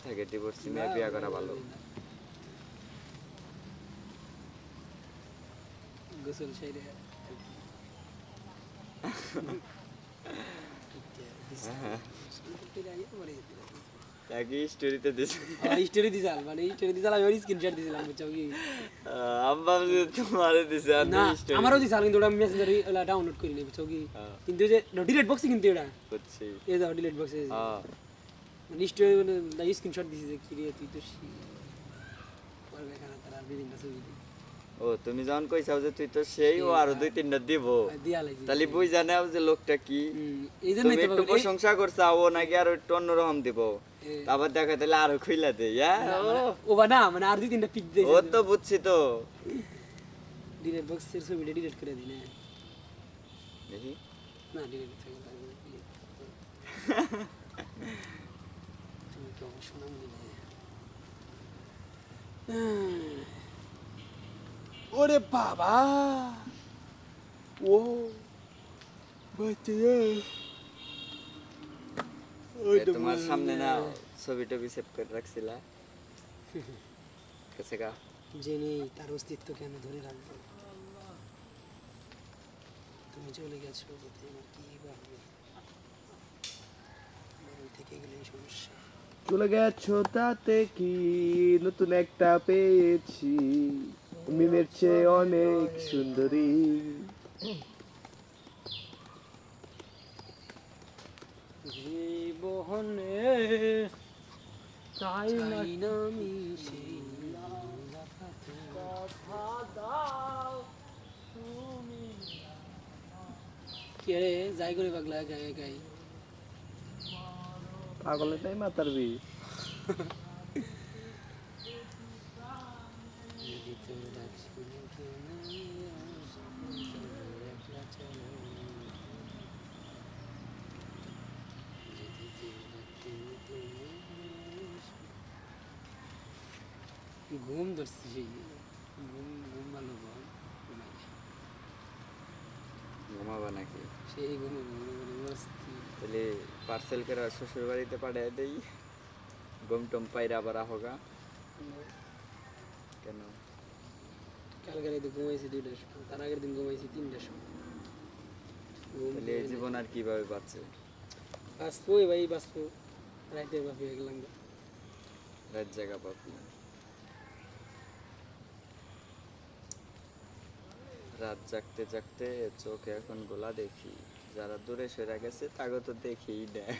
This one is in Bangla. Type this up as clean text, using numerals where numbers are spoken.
থাকে ডিভোর্সি মেয়ে বিয়ে করা ভালো। গোসল সেরে একই স্টোরিতে দিছে স্টোরি দিছাল মানে স্টোরি দিছাল আমি স্ক্রিনশট দিছিলাম বুঝছো কি আম্মা যে তোমারে দিছে না আমারও দিছাল কিন্তু ওটা মেসেঞ্জারে ওলা ডাউনলোড করে নি বুঝছো কি কিন্তু যে ডিলিট বক্সে কিন্তু এটা বুঝছি এই দাও ডিলিট বক্সে হ্যাঁ মানে স্টোরি মানে স্ক্রিনশট দিছি যে কি রে তুই তো পড়বে এখানে তারা বিভিন্ন ছবি দি ও তুমি যখন কইছাও যে তুই তো সেই ও আরো দুই তিনটা দিব দিয়া লাগি তাহলে বুঝ জানাও যে লোকটা কি এই জন্য তুমি একটু প্রশংসা করছাও ও নাকি আর একটু অন্যরকম দিব তারপর দেখা তাহলে আরো খুইলা দেই ও বা না মানে আর দুই তিনটা পিক দেই ও তো বুঝছি তো ডিলিট বক্সের ছবিটা ডিলিট করে দিই না দেখি না ডিলিট করে তুমি তো শুনাম দিলে ওরে বাবা ও বাচ্চা তোমার সামনে না ছবিটা সেভ করে রাখছিলা কাছে গা জেনে তার অস্তিত্বকে আমি ধরে রাখবো তুমি চলে গেছো বলতে আমার কি ভাববে আমি থেকে গেলেই সমস্যা চলে গেছো তাতে কি নতুন একটা পেয়েছি মিমের চেয়ে অনেক সুন্দরী জীবনে চাই না আমি সেই কে রে যাই করে পাগলা গায়ে গায়ে পাগলের টাই মাতার বি ঘুম ধরছি সেই ঘুম ঘুম ভালো ঘুম ঘুমাবা নাকি সেই ঘুমে মস্তি তাহলে পার্সেল করে শ্বশুর বাড়িতে পাঠিয়ে দেই গম টম পাইরা আবার আহোগা কেন কালকে রাতে ঘুমাইছি 2টার সময় তার আগের দিন ঘুমাইছি 3টার সময় তাহলে এই জীবন আর কিভাবে বাঁচে বাঁচবো ভাই বাঁচবো রাইতের বাপি হয়ে গেলাম রাত জায়গা পাবি রাত জাগতে জাগতে চোখে এখন গোলা দেখি যারা দূরে সরে গেছে তাকে তো দেখেই দেয়